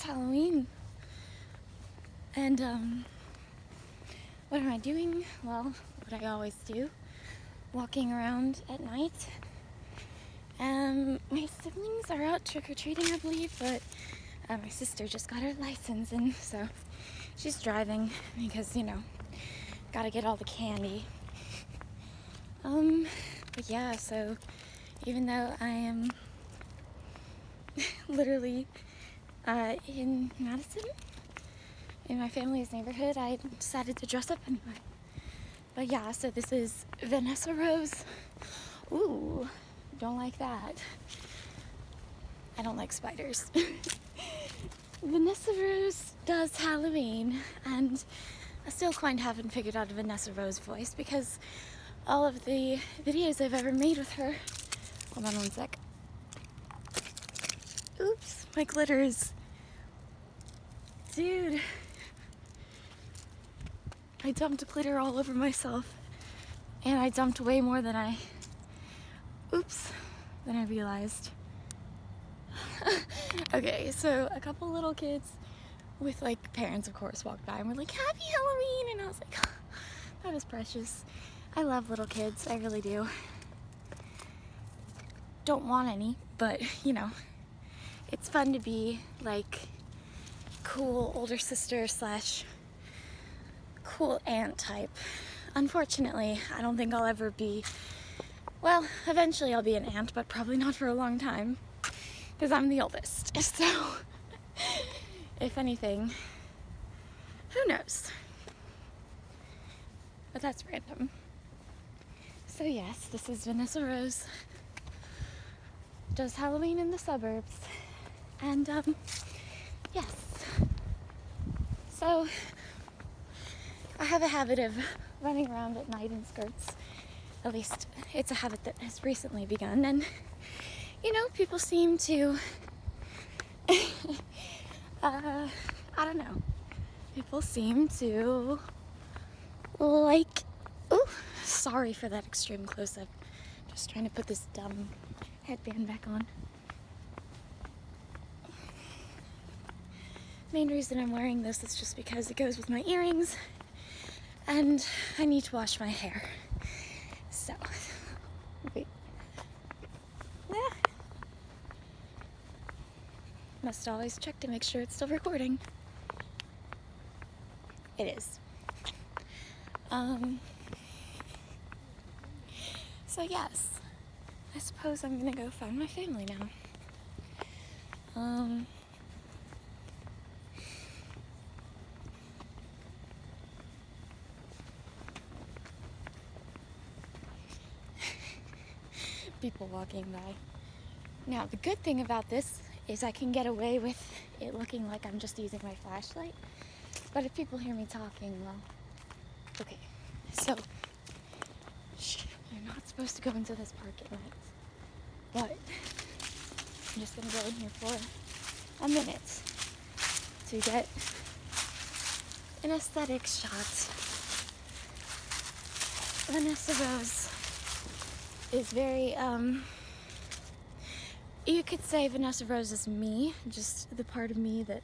Halloween. And, what am I doing? Well, what I always do. Walking around at night. My siblings are out trick-or-treating, I believe, but my sister just got her license, and so she's driving because, gotta get all the candy. But yeah, so even though I am literally in Madison, in my family's neighborhood, I decided to dress up anyway. But yeah, so this is Vanessa Rose. Ooh, don't like that. I don't like spiders. Vanessa Rose does Halloween, and I still quite haven't figured out a Vanessa Rose voice because all of the videos I've ever made with her. Hold on one sec. Oops, my glitter is. Dude. I dumped glitter all over myself, and I dumped way more than I realized. Okay, so a couple little kids with like parents, of course, walked by and were like, "Happy Halloween!" And I was like, that is precious. I love little kids, I really do. Don't want any, but it's fun to be like cool older sister slash cool aunt type. Unfortunately, I don't think I'll ever be, well, eventually I'll be an aunt, but probably not for a long time because I'm the oldest. So, if anything, who knows? But that's random. So yes, this is Vanessa Rose. Does Halloween in the suburbs. And, yes. So, I have a habit of running around at night in skirts. At least, it's a habit that has recently begun. And, people seem to, I don't know. People seem to like, ooh, sorry for that extreme close-up. Just trying to put this dumb headband back on. Main reason I'm wearing this is just because it goes with my earrings and I need to wash my hair. So, wait. Ah. Must always check to make sure it's still recording. It is. So yes, I suppose I'm gonna go find my family now. People walking by. Now, the good thing about this is I can get away with it looking like I'm just using my flashlight. But if people hear me talking, well, okay. So, you're not supposed to go into this park at night. But I'm just gonna go in here for a minute to get an aesthetic shot. Vanessa Rose is very, you could say Vanessa Rose is me, just the part of me that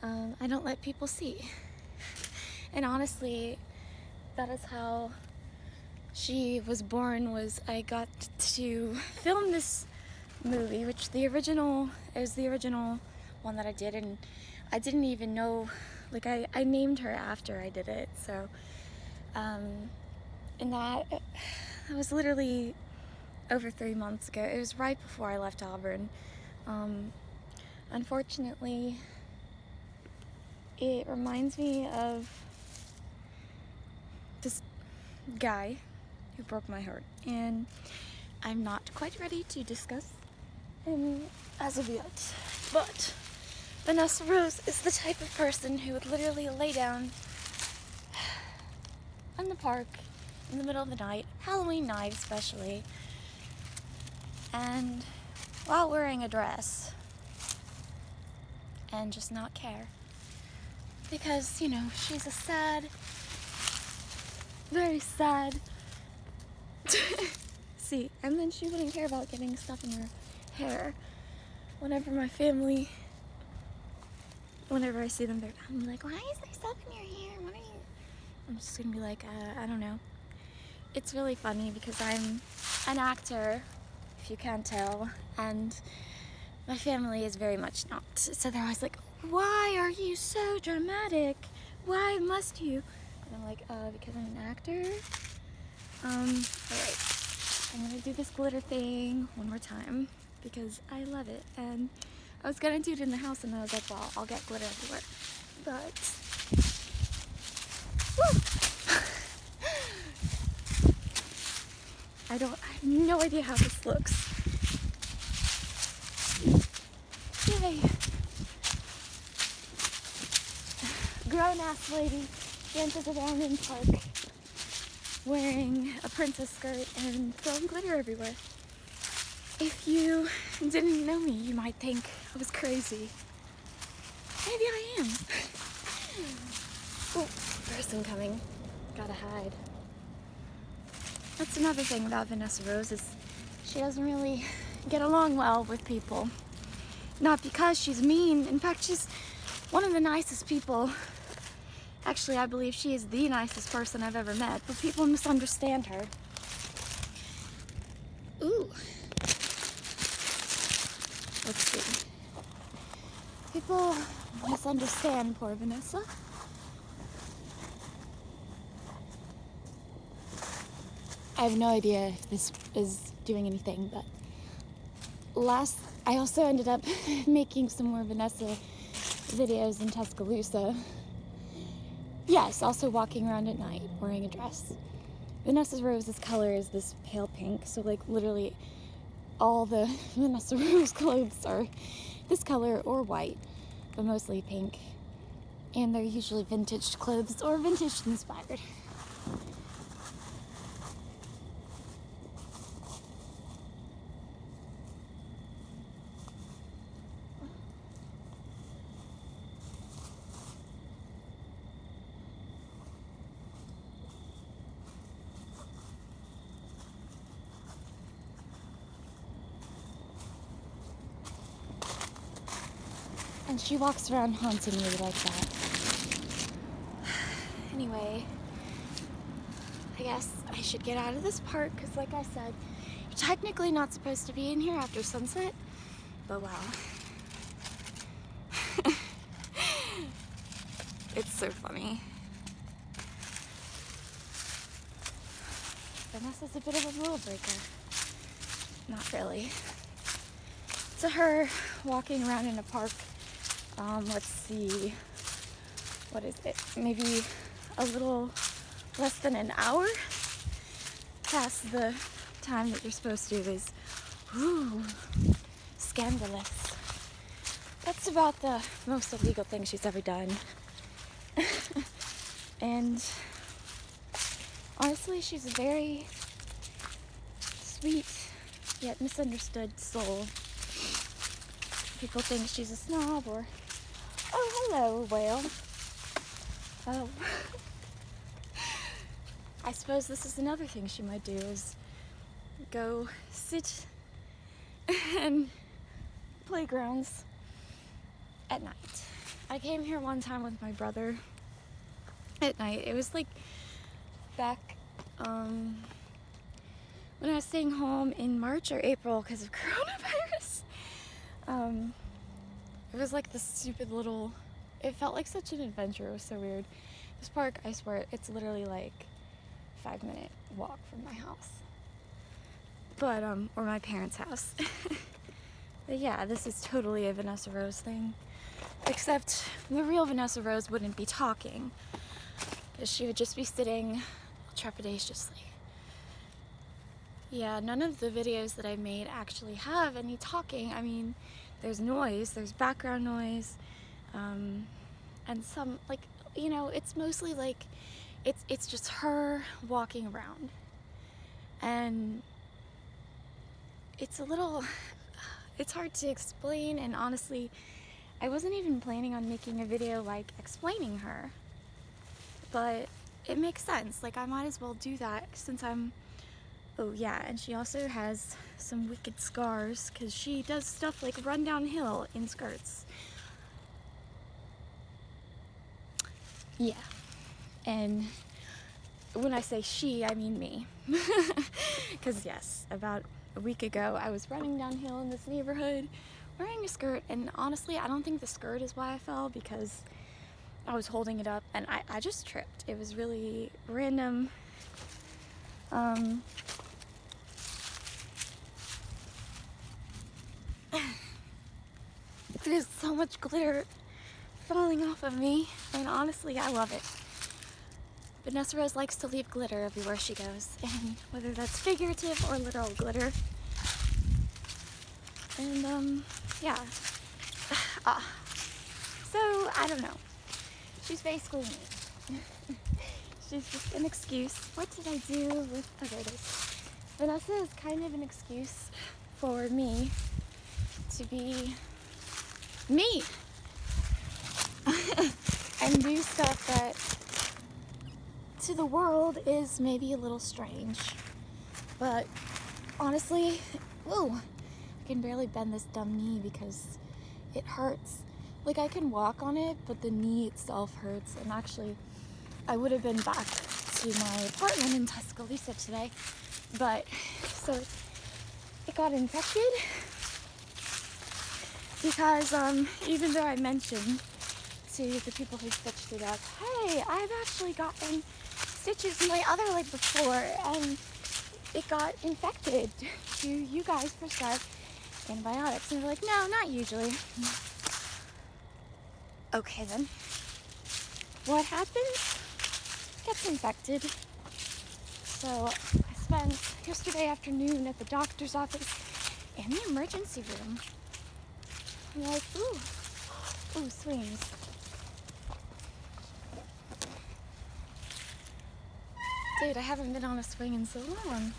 I don't let people see. And honestly, that is how she was born, was I got to film this movie, which is the original one that I did, and I didn't even know, like I named her after I did it, so, and that was literally over 3 months ago. It was right before I left Auburn. Unfortunately, it reminds me of this guy who broke my heart, and I'm not quite ready to discuss him as of yet. But Vanessa Rose is the type of person who would literally lay down in the park in the middle of the night, Halloween night especially, and while wearing a dress, and just not care. Because, she's a sad, very sad, see, and then she wouldn't care about getting stuff in her hair. Whenever my family whenever I see them, I'm like, why is there stuff in your hair? What are you? I'm just gonna be like, I don't know. It's really funny because I'm an actor, if you can't tell, and my family is very much not. So they're always like, why are you so dramatic? Why must you? And I'm like, because I'm an actor. Alright. I'm gonna do this glitter thing one more time because I love it. And I was gonna do it in the house and I was like, well, I'll get glitter everywhere. But, woo! I have no idea how this looks. Yay! Grown-ass lady dances around in park wearing a princess skirt and throwing glitter everywhere. If you didn't know me, you might think I was crazy. Maybe I am. Oh, person coming. Gotta hide. That's another thing about Vanessa Rose is she doesn't really get along well with people. Not because she's mean. In fact, she's one of the nicest people. Actually, I believe she is the nicest person I've ever met, but people misunderstand her. Ooh. Let's see. People misunderstand poor Vanessa. I have no idea if this is doing anything, but I also ended up making some more Vanessa videos in Tuscaloosa. Yes, also walking around at night wearing a dress. Vanessa Rose's color is this pale pink, so like literally all the Vanessa Rose clothes are this color or white, but mostly pink. And they're usually vintage clothes or vintage inspired. And she walks around haunting me like that. Anyway, I guess I should get out of this park because like I said, you're technically not supposed to be in here after sunset, but wow. It's so funny. Vanessa's a bit of a rule breaker. Not really. To her, walking around in a park, let's see, what is it? Maybe a little less than an hour past the time that you're supposed to is, ooh, scandalous. That's about the most illegal thing she's ever done. And honestly, she's a very sweet yet misunderstood soul. People think she's a snob or, oh, hello, whale. Oh. I suppose this is another thing she might do is go sit in playgrounds at night. I came here one time with my brother at night. It was like back when I was staying home in March or April because of coronavirus. It was like this stupid little, it felt like such an adventure. It was so weird. This park, I swear, it's literally like 5-minute walk from my house. But, or my parents' house. But yeah, this is totally a Vanessa Rose thing. Except the real Vanessa Rose wouldn't be talking. She would just be sitting trepidatiously. Yeah, none of the videos that I've made actually have any talking. I mean, there's noise, there's background noise, and some, like, you know, it's mostly like, it's just her walking around. And it's a little, it's hard to explain, and honestly, I wasn't even planning on making a video, like, explaining her. But it makes sense, like, I might as well do that since I'm, oh yeah, and she also has some wicked scars because she does stuff like run downhill in skirts. Yeah. And when I say she, I mean me. Because yes, about a week ago, I was running downhill in this neighborhood wearing a skirt, and honestly, I don't think the skirt is why I fell, because I was holding it up and I just tripped. It was really random. There's so much glitter falling off of me, and honestly, I love it. Vanessa Rose likes to leave glitter everywhere she goes, and whether that's figurative or literal glitter. And yeah. So, I don't know. She's basically me. She's just an excuse. What did I do with... Oh, there it is. Vanessa is kind of an excuse for me to be me. And do stuff that to the world is maybe a little strange. But honestly, whoa, I can barely bend this dumb knee because it hurts. Like, I can walk on it, but the knee itself hurts. And actually, I would have been back to my apartment in Tuscaloosa today, but so it got infected because even though I mentioned to the people who stitched it up, hey, I've actually gotten stitches in my other leg before, and it got infected. Do you guys prescribe antibiotics? And they're like, no, not usually. Okay then. What happens? Gets infected. So I spent yesterday afternoon at the doctor's office in the emergency room. I'm like, ooh, swings. Dude, I haven't been on a swing in so long.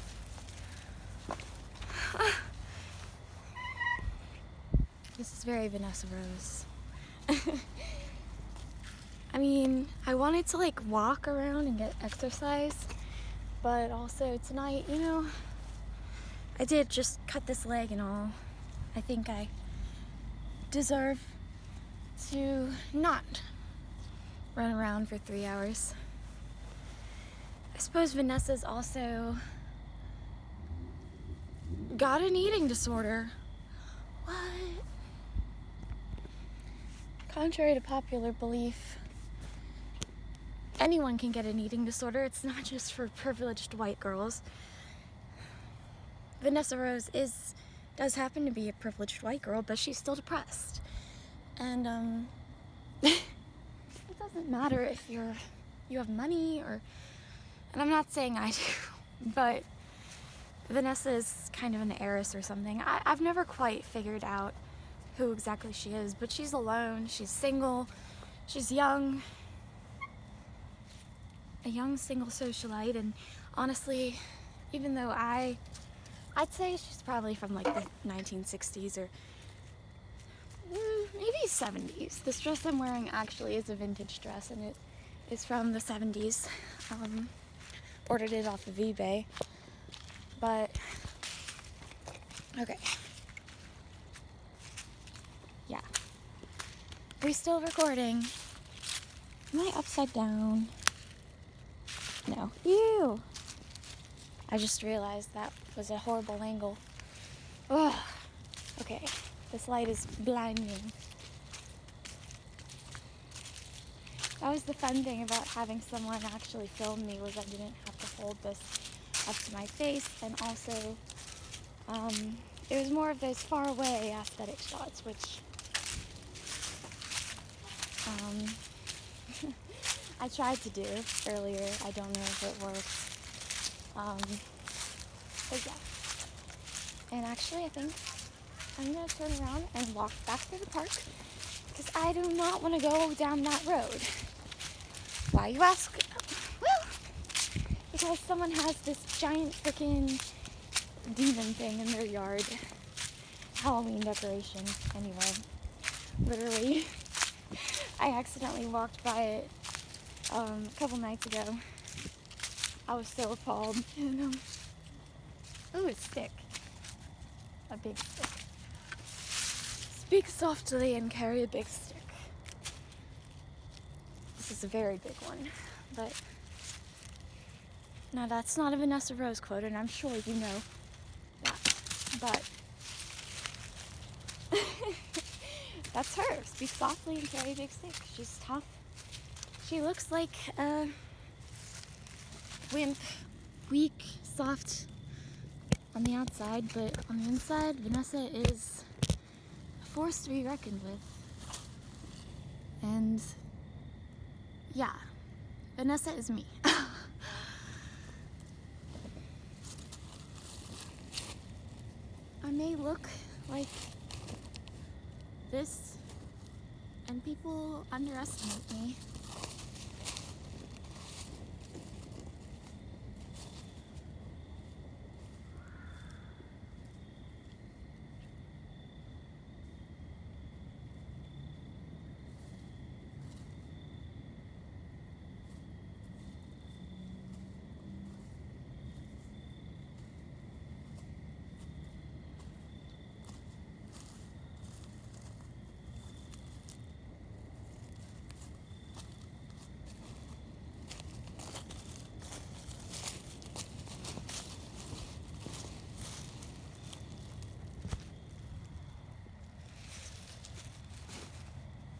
This is very Vanessa Rose. I mean, I wanted to like walk around and get exercise, but also tonight, you know, I did just cut this leg and all. I think I deserve to not run around for 3 hours. I suppose Vanessa's also got an eating disorder. What? Contrary to popular belief, anyone can get an eating disorder. It's not just for privileged white girls. Vanessa Rose does happen to be a privileged white girl, but she's still depressed. And it doesn't matter if you have money or, and I'm not saying I do, but Vanessa is kind of an heiress or something. I've never quite figured out who exactly she is, but she's alone, she's single, she's young, a young single socialite, and honestly, even though I'd say she's probably from like the 1960s or maybe 70s. This dress I'm wearing actually is a vintage dress, and it is from the 70s. Ordered it off of eBay, but okay. Yeah. Are we still recording? Am I upside down? No. Ew! I just realized that was a horrible angle. Ugh. Okay. This light is blinding. That was the fun thing about having someone actually film me, was I didn't have to hold this up to my face, and also it was more of those far away aesthetic shots, which I tried to do earlier. I don't know if it worked. But yeah. And actually, I think I'm going to turn around and walk back through the park, because I do not want to go down that road. Why, you ask? Well, because someone has this giant freaking demon thing in their yard. Halloween decoration. Anyway, literally, I accidentally walked by it a couple nights ago. I was so appalled. And, ooh, a stick. A big stick. Speak softly and carry a big stick. This is a very big one, but now that's not a Vanessa Rose quote, and I'm sure you know that, but that's her. Speak softly and carry big sticks. She's tough. She looks like a wimp, weak, soft on the outside, but on the inside, Vanessa is a force to be reckoned with. And yeah, Vanessa is me. I may look like this, and people underestimate me.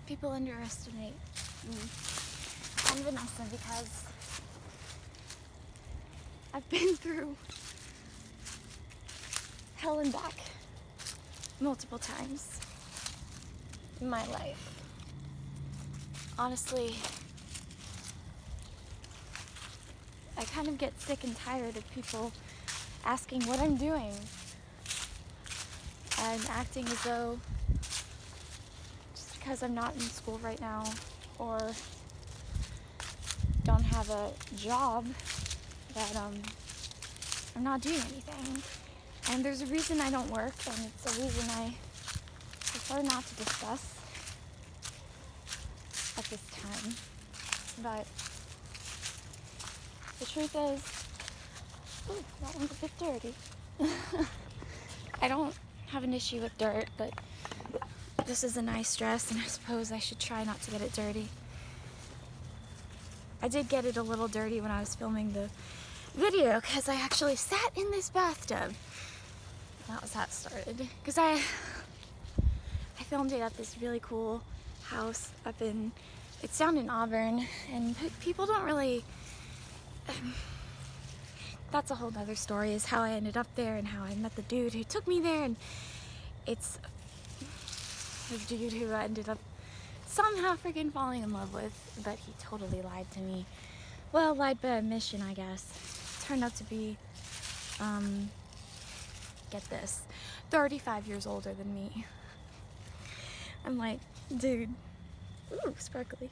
People underestimate me and Vanessa because I've been through hell and back multiple times in my life. Honestly, I kind of get sick and tired of people asking what I'm doing and acting as though because I'm not in school right now or don't have a job that I'm not doing anything. And there's a reason I don't work, and it's a reason I prefer not to discuss at this time. But the truth is, ooh, that one's a bit dirty. I don't have an issue with dirt, but this is a nice dress, and I suppose I should try not to get it dirty. I did get it a little dirty when I was filming the video, because I actually sat in this bathtub. That was how it started. Because I filmed it at this really cool house up in, it's down in Auburn, and people don't really, that's a whole nother story, is how I ended up there and how I met the dude who took me there, and it's the dude who I ended up somehow freaking falling in love with, but he totally lied to me. Well, lied by omission, I guess. Turned out to be, get this, 35 years older than me. I'm like, dude, ooh, sparkly.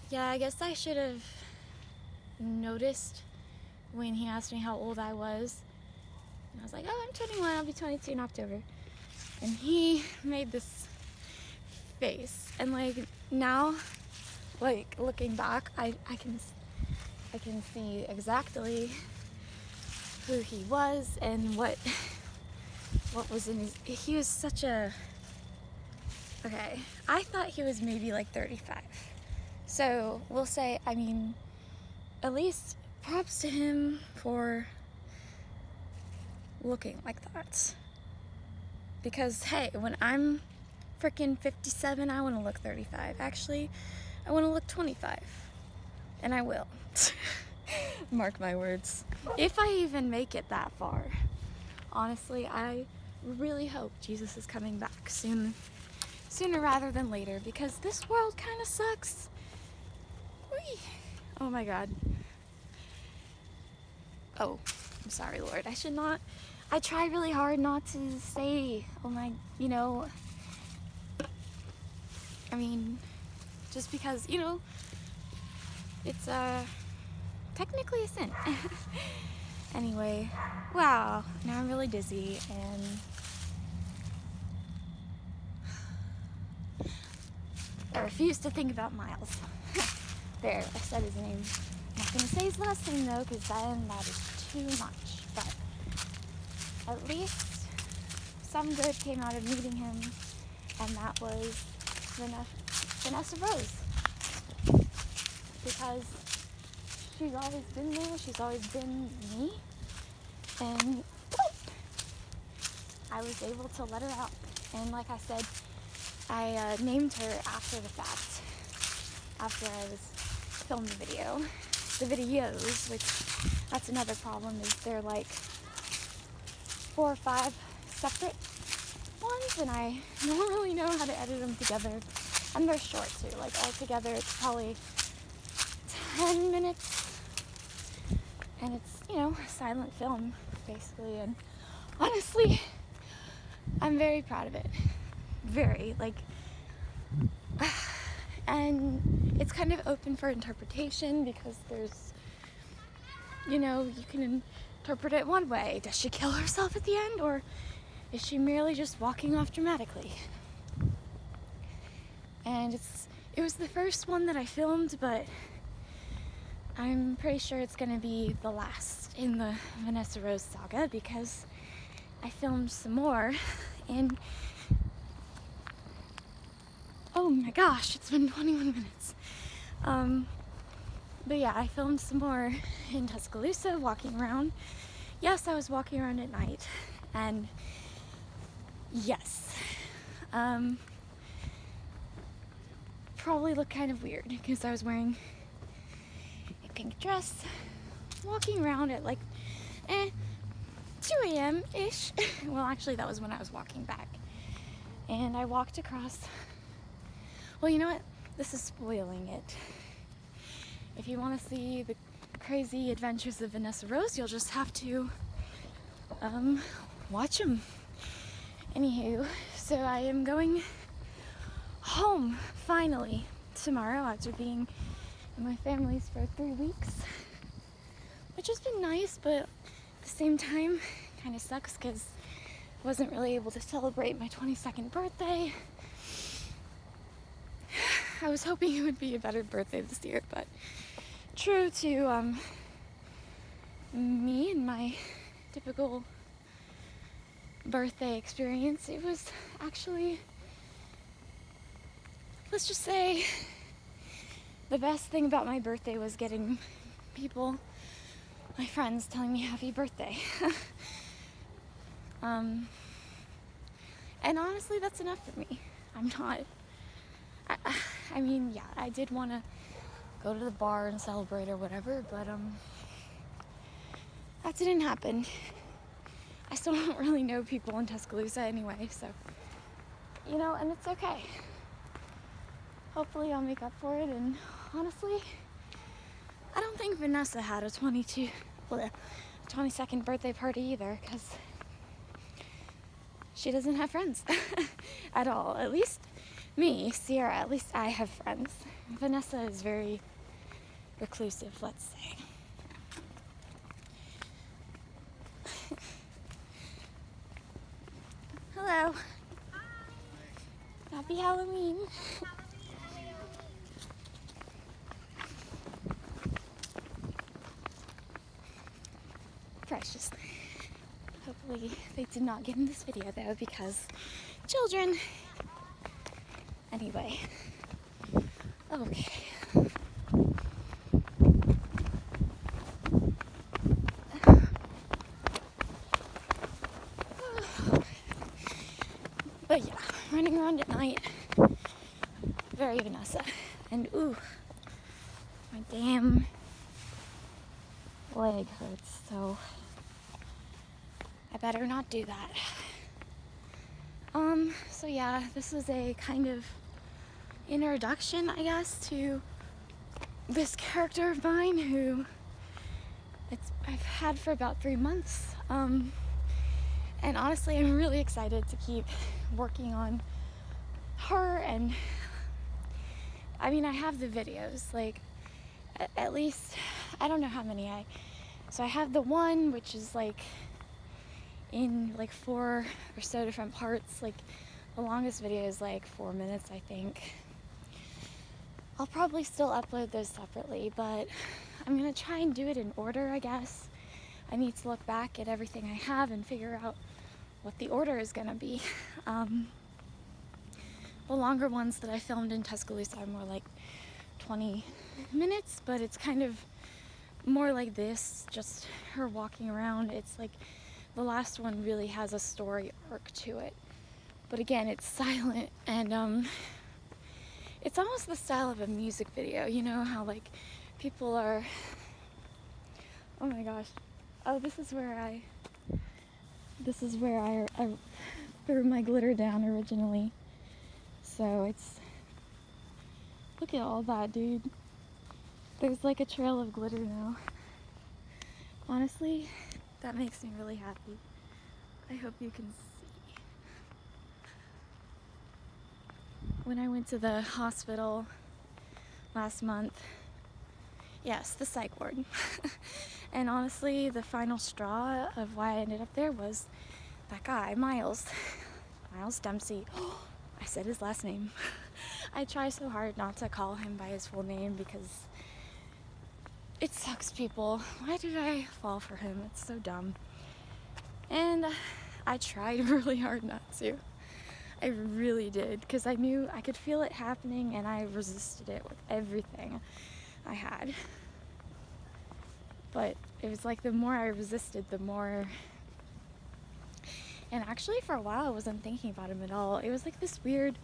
Yeah, I guess I should have noticed when he asked me how old I was. And I was like, oh, I'm 21, I'll be 22 in October. And he made this face, and like now, like looking back, I can see exactly who he was and what was in his. He was such a, okay, I thought he was maybe like 35, so we'll say, I mean, at least props to him for looking like that, because hey, when I'm freaking 57, I want to look 35. Actually, I want to look 25, and I will. Mark my words. If I even make it that far. Honestly, I really hope Jesus is coming back sooner rather than later, because this world kind of sucks. Whee! Oh my God. Oh, I'm sorry, Lord. I should not. I try really hard not to say, oh my, you know, I mean, just because, you know, it's technically a sin. Anyway, wow, now I'm really dizzy, and I refuse to think about Miles. There, I said his name. I'm not gonna say his last name though, because then that is too much, but at least some good came out of meeting him, and that was Vanessa Rose. because she's always been there, she's always been me, and I was able to let her out. And like I said, I named her after the fact, after I was filmed the videos, which that's another problem, is they're like 4 or 5 separate ones, and I don't really know how to edit them together. And they're short too, like altogether it's probably 10 minutes, and it's, you know, a silent film basically. And honestly, I'm very proud of it, very, like, and it's kind of open for interpretation because there's, you know, you can interpret it one way. Does she kill herself at the end, or is she merely just walking off dramatically? And it was the first one that I filmed, but I'm pretty sure it's gonna be the last in the Vanessa Rose saga, because I filmed some more, and oh my gosh, it's been 21 minutes. But yeah, I filmed some more in Tuscaloosa, walking around. Yes, I was walking around at night, and yes, probably looked kind of weird because I was wearing a pink dress, walking around at like 2 a.m.-ish. Well, actually that was when I was walking back. And I walked across, well, you know what? This is spoiling it. If you want to see the crazy adventures of Vanessa Rose, you'll just have to watch them. Anywho, so I am going home finally tomorrow after being in my family's for 3 weeks, which has been nice, but at the same time kind of sucks because I wasn't really able to celebrate my 22nd birthday. I was hoping it would be a better birthday this year, but true to me and my typical birthday experience, it was actually, let's just say, the best thing about my birthday was getting people, my friends, telling me happy birthday. And honestly, that's enough for me. I mean, yeah, I did want to go to the bar and celebrate or whatever, but that didn't happen. I still don't really know people in Tuscaloosa anyway, so, you know, and it's okay. Hopefully I'll make up for it, and honestly, I don't think Vanessa had a 22nd birthday party either, because she doesn't have friends at all. At least me, Sierra, at least I have friends. Vanessa is very reclusive, let's say. Hello. Hi. Happy Halloween. Precious. Hopefully they did not get in this video though, because children. Anyway. Okay. But yeah, running around at night, very Vanessa. And ooh, my damn leg hurts, so I better not do that. So yeah, this was a kind of introduction, I guess, to this character of mine who I've had for about 3 months. And honestly, I'm really excited to keep working on her. And I mean, I have the videos, like at least, I don't know how many so I have the one which is like in like 4 or so different parts. Like the longest video is like 4 minutes, I think. I'll probably still upload those separately, but I'm gonna try and do it in order, I guess. I need to look back at everything I have and figure out what the order is gonna be. The longer ones that I filmed in Tuscaloosa are more like 20 minutes, but it's kind of more like this, just her walking around. It's like the last one really has a story arc to it, but again, it's silent, and it's almost the style of a music video. You know how like people are, oh my gosh, oh, this is where I threw my glitter down originally. So it's, look at all that, dude. There's like a trail of glitter now. Honestly, that makes me really happy. I hope you can see. When I went to the hospital last month, yes, the psych ward. And honestly, the final straw of why I ended up there was that guy, Miles Dempsey. I said his last name. I try so hard not to call him by his full name because it sucks, people. Why did I fall for him? It's so dumb. And I tried really hard not to. I really did, because I knew I could feel it happening, and I resisted it with everything I had. But it was like the more I resisted, the more... And actually for a while I wasn't thinking about him at all. It was like this weird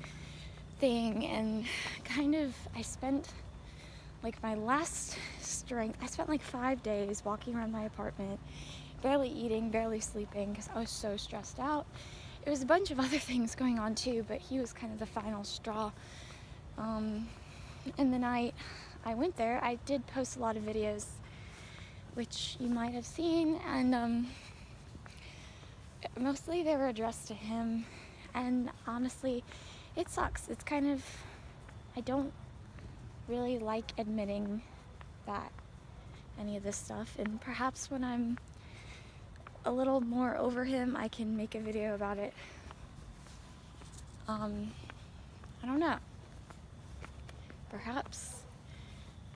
thing, and kind of I spent like my last strength, I spent like 5 days walking around my apartment, barely eating, barely sleeping, because I was so stressed out. It was a bunch of other things going on too, but he was kind of the final straw. And the night I went there, I did post a lot of videos, which you might have seen, and mostly they were addressed to him, and honestly, it sucks. It's kind of, I don't really like admitting that any of this stuff, and perhaps when I'm a little more over him, I can make a video about it. I don't know. Perhaps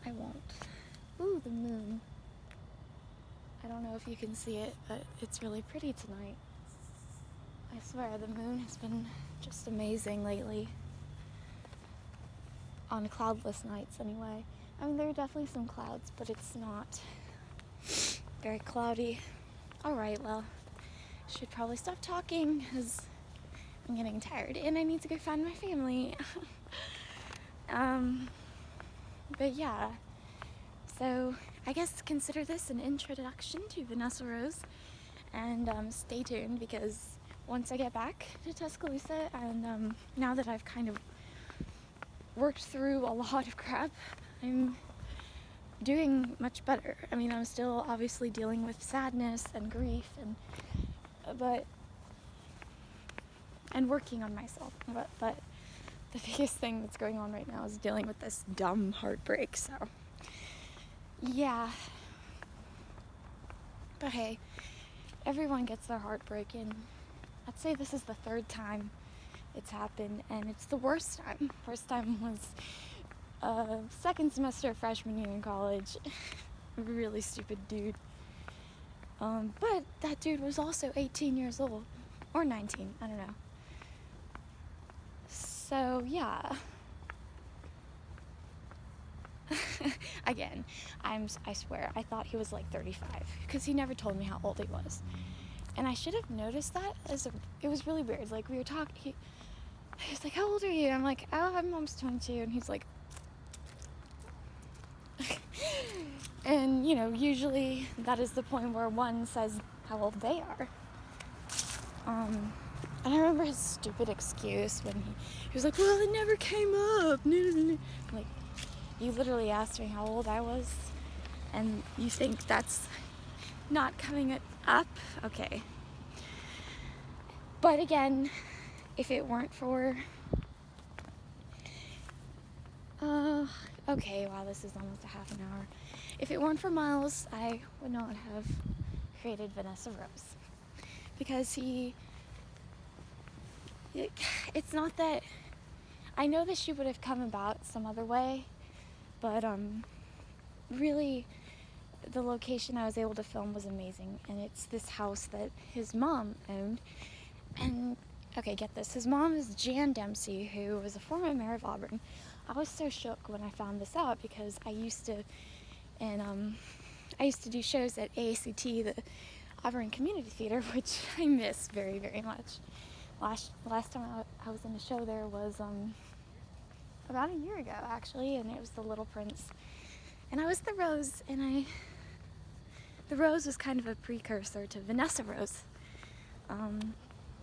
I won't. Ooh, the moon. I don't know if you can see it, but it's really pretty tonight. I swear, the moon has been just amazing lately. On cloudless nights, anyway. I mean, there are definitely some clouds, but it's not very cloudy. Alright, well, I should probably stop talking, because I'm getting tired, and I need to go find my family. But yeah, so I guess consider this an introduction to Vanessa Rose, and stay tuned, because once I get back to Tuscaloosa, and now that I've kind of worked through a lot of crap, I'm doing much better. I mean, I'm still obviously dealing with sadness and grief, and working on myself, but the biggest thing that's going on right now is dealing with this dumb heartbreak. So yeah, but hey, everyone gets their heartbreak, and I'd say this is the 3rd time it's happened, and it's the worst time. First time was second semester freshman year in college. Really stupid dude. But that dude was also 18 years old, or 19, I don't know. So yeah. Again, I swear, I thought he was like 35, because he never told me how old he was. And I should have noticed that, it was really weird. Like, we were talking, he was like, how old are you? I'm like, oh, I'm almost 22, and he's like, and you know, usually that is the point where one says how old they are. And I remember his stupid excuse when he was like, well, it never came up. Like, you literally asked me how old I was, and you think that's not coming up? Okay. But again, if it weren't for... okay, wow, this is almost a half an hour. If it weren't for Miles, I would not have created Vanessa Rose. Because it's not that... I know that she would have come about some other way, but really, the location I was able to film was amazing, and it's this house that his mom owned. And okay, get this, his mom is Jan Dempsey, who was a former mayor of Auburn. I was so shook when I found this out because I used to do shows at AACT, the Auburn Community Theater, which I miss very, very much. Last time I was in a show there was about a year ago, actually, and it was The Little Prince. And I was the Rose, and the Rose was kind of a precursor to Vanessa Rose.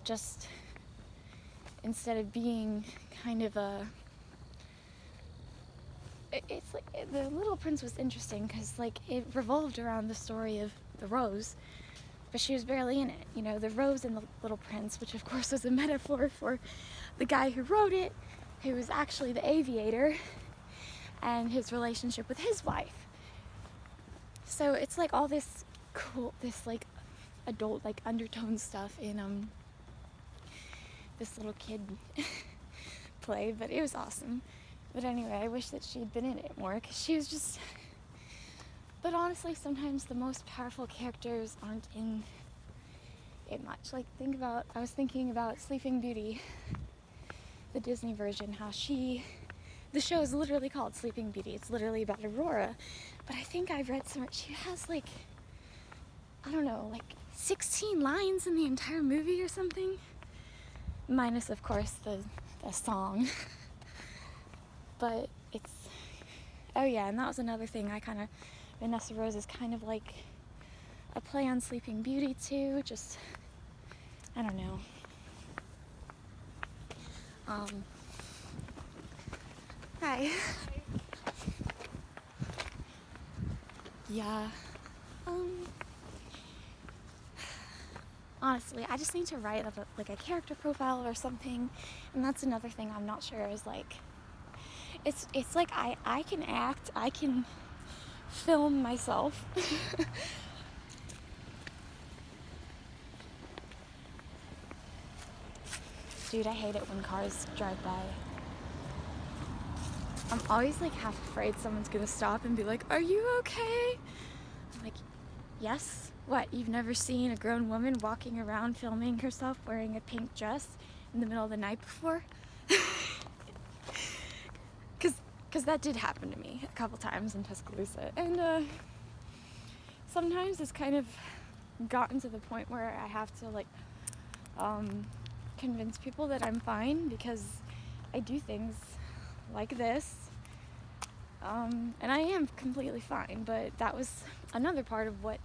Just instead of being kind of it's like The Little Prince was interesting because like it revolved around the story of the Rose, but she was barely in it. You know, the Rose and the Little Prince, which of course was a metaphor for the guy who wrote it, who was actually the aviator, and his relationship with his wife. So it's like all this cool, this like adult like undertone stuff in this little kid play, but it was awesome. But anyway, I wish that she'd been in it more because she was just. But honestly, sometimes the most powerful characters aren't in it much. Like I was thinking about Sleeping Beauty, the Disney version, how the show is literally called Sleeping Beauty. It's literally about Aurora. But I think I've read somewhere, she has like, I don't know, like 16 lines in the entire movie or something. Minus, of course, the song. But it's, oh yeah, and that was another thing Vanessa Rose is kind of like a play on Sleeping Beauty too, just, I don't know. Hi. Yeah. Honestly, I just need to write like a character profile or something, and that's another thing I'm not sure is like, it's like I can act, I can film myself. Dude, I hate it when cars drive by. I'm always like half afraid someone's gonna stop and be like, "Are you okay?" I'm like, yes. What, you've never seen a grown woman walking around filming herself wearing a pink dress in the middle of the night before? Because that did happen to me a couple times in Tuscaloosa. And sometimes it's kind of gotten to the point where I have to like convince people that I'm fine because I do things like this. And I am completely fine, but that was another part of what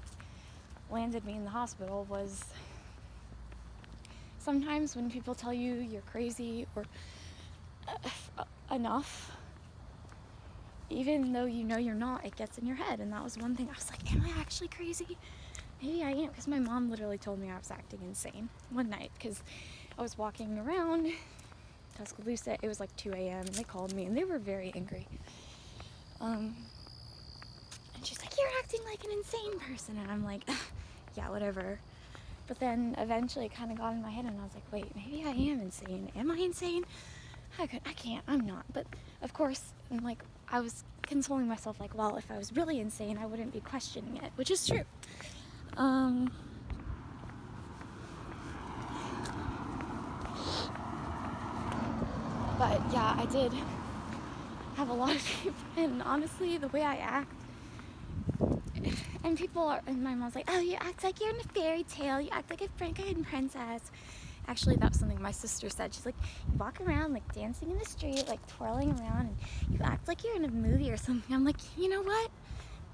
landed me in the hospital was sometimes when people tell you you're crazy or enough, even though you know you're not, it gets in your head. And that was one thing. I was like, am I actually crazy? Maybe I am, because my mom literally told me I was acting insane one night because I was walking around Tuscaloosa. It was like 2 a.m. and they called me and they were very angry. And she's like, you're acting like an insane person. And I'm like, yeah, whatever. But then eventually it kind of got in my head and I was like, wait, maybe I am insane. Am I insane? I can't, I'm not. But of course, like, I was consoling myself like, well, if I was really insane, I wouldn't be questioning it, which is true. But yeah, I did have a lot of people, and honestly, the way I act, and my mom's like, oh, you act like you're in a fairy tale, you act like a Frankenstein princess. Actually, that was something my sister said. She's like, you walk around like dancing in the street, like twirling around, and you act like you're in a movie or something. I'm like, you know what?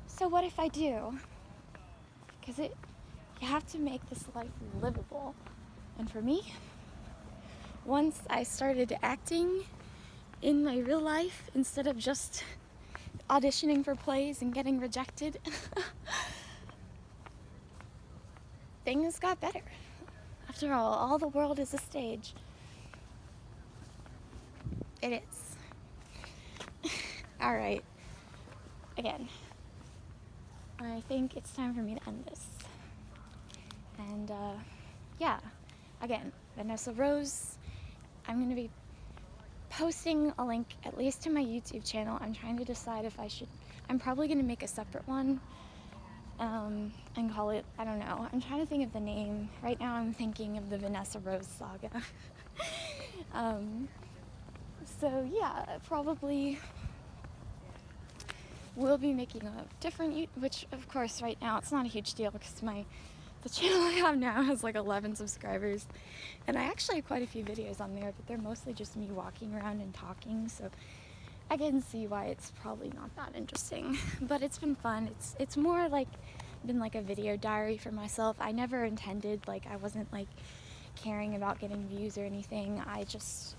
So what if I do? Because you have to make this life livable. And for me, once I started acting in my real life instead of just auditioning for plays and getting rejected, things got better. After all the world is a stage. It is. All right. Again, I think it's time for me to end this. And yeah, again, Vanessa Rose. I'm going to be posting a link at least to my YouTube channel. I'm trying to decide if I should. I'm probably going to make a separate one and call it, I don't know. I'm trying to think of the name. Right now I'm thinking of the Vanessa Rose Saga. So yeah, probably will be making a different, which of course right now it's not a huge deal because the channel I have now has like 11 subscribers, and I actually have quite a few videos on there, but they're mostly just me walking around and talking, so I can see why it's probably not that interesting. But it's been fun. It's more like been like a video diary for myself. I never intended, like, I wasn't like caring about getting views or anything. I just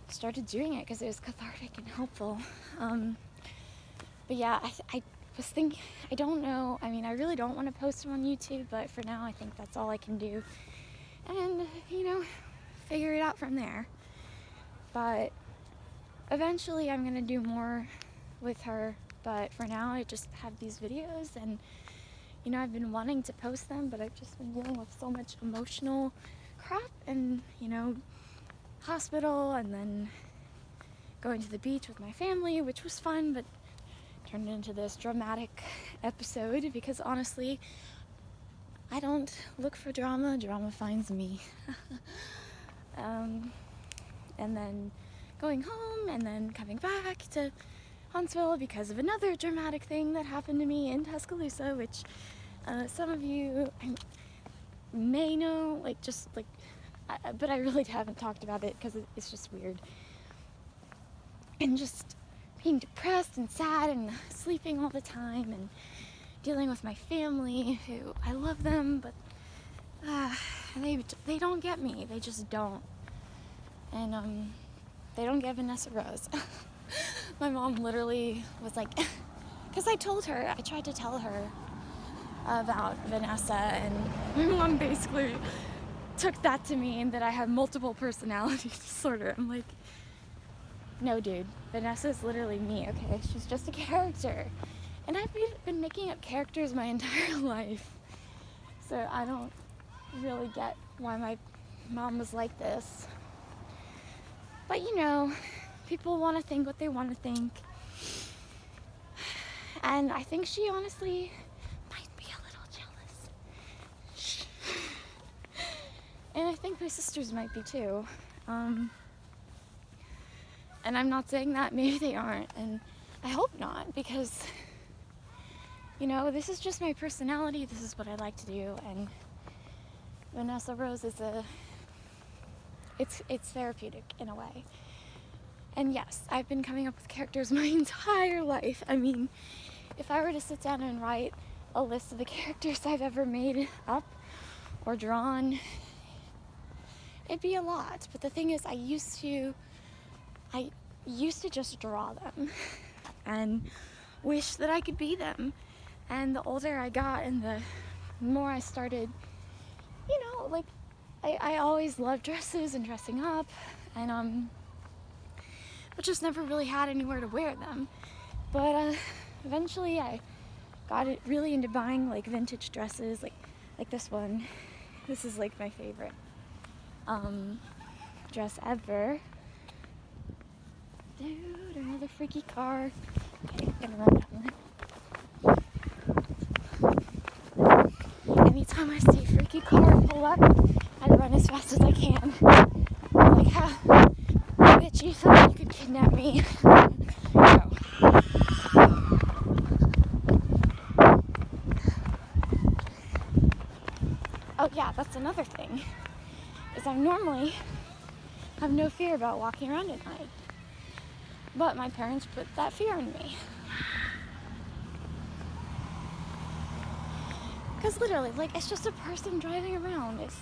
started doing it because it was cathartic and helpful. But yeah, I was thinking, I don't know, I mean, I really don't want to post them on YouTube, but for now I think that's all I can do, and figure it out from there. But eventually I'm gonna do more with her, but for now I just have these videos, and I've been wanting to post them, but I've just been dealing with so much emotional crap, and hospital, and then going to the beach with my family, which was fun, but turned into this dramatic episode because honestly, I don't look for drama, drama finds me. And then going home, and then coming back to Huntsville because of another dramatic thing that happened to me in Tuscaloosa, which some of you may know, but I really haven't talked about it because it's just weird. And just being depressed and sad and sleeping all the time and dealing with my family, who I love them, but they don't get me. They just don't. And they don't get Vanessa Rose. My mom literally was like, because I tried to tell her about Vanessa, and my mom basically took that to mean that I have multiple personality disorder. I'm like, no, dude, Vanessa is literally me, okay? She's just a character. And I've been making up characters my entire life. So I don't really get why my mom was like this. But people want to think what they want to think. And I think she honestly might be a little jealous. And I think my sisters might be too. And I'm not saying that, maybe they aren't, and I hope not, because, this is just my personality, this is what I like to do, and Vanessa Rose is it's therapeutic in a way. And yes, I've been coming up with characters my entire life. I mean, if I were to sit down and write a list of the characters I've ever made up or drawn, it'd be a lot. But the thing is, I used to just draw them and wish that I could be them. And the older I got and the more I started, I always loved dresses and dressing up, and but just never really had anywhere to wear them. But eventually I got it really into buying like vintage dresses, like this one. This is like my favorite dress ever. Dude, another freaky car. Okay, gonna run down there. Anytime I see a freaky car pull up, I run as fast as I can. I'm like, ha, bitch, you thought you could kidnap me. No. Oh yeah, that's another thing, is I normally have no fear about walking around at night. But my parents put that fear in me. Because literally, it's just a person driving around. It's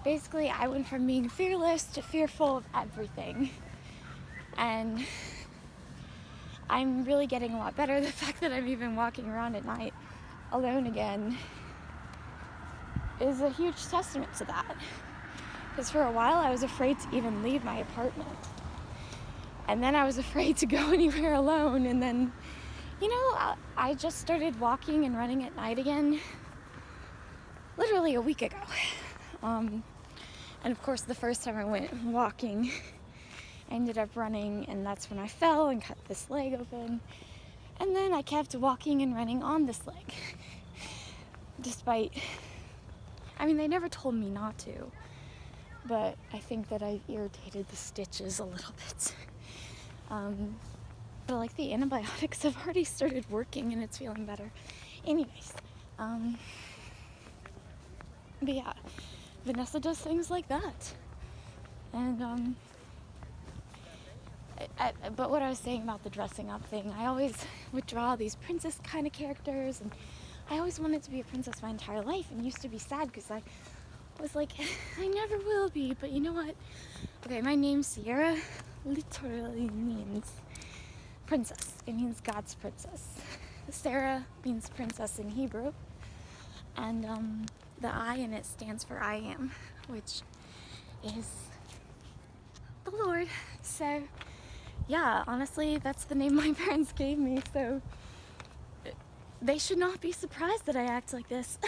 basically, I went from being fearless to fearful of everything. And I'm really getting a lot better. The fact that I'm even walking around at night alone again is a huge testament to that. Because for a while, I was afraid to even leave my apartment. And then I was afraid to go anywhere alone. And then, I just started walking and running at night again literally a week ago. And of course, the first time I went walking, I ended up running, and that's when I fell and cut this leg open. And then I kept walking and running on this leg. Despite, they never told me not to. but I think that I've irritated the stitches a little bit. But like the antibiotics have already started working and it's feeling better. Anyways, but yeah, Vanessa does things like that. And but what I was saying about the dressing up thing, I always would draw these princess kind of characters, and I always wanted to be a princess my entire life, and used to be sad because I was like, I never will be. But you know what? Okay, my name Sierra literally means princess. It means God's princess. Sarah means princess in Hebrew, and the I in it stands for I am, which is the Lord. So yeah, honestly, that's the name my parents gave me, so they should not be surprised that I act like this.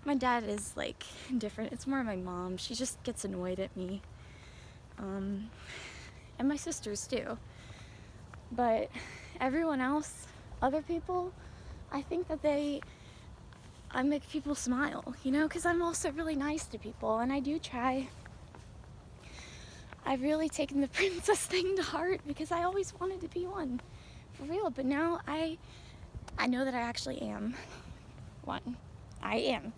My dad is like different. It's more my mom. She just gets annoyed at me, and my sisters too. But everyone else, other people, I think that I make people smile, you know, because I'm also really nice to people, and I do try. I've really taken the princess thing to heart because I always wanted to be one, for real. But now I know that I actually am one. I am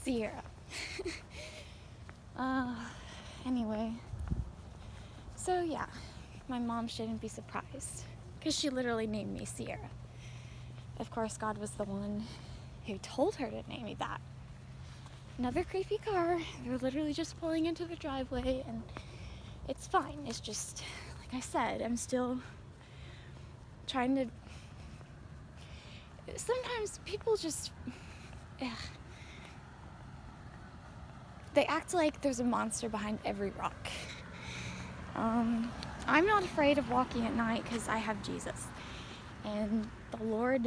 Sierra. Anyway, so yeah, my mom shouldn't be surprised because she literally named me Sierra. Of course, God was the one who told her to name me that. Another creepy car. They're literally just pulling into the driveway, and it's fine. It's just, like I said, I'm still trying to... Sometimes people just... they act like there's a monster behind every rock. I'm not afraid of walking at night because I have Jesus. And the Lord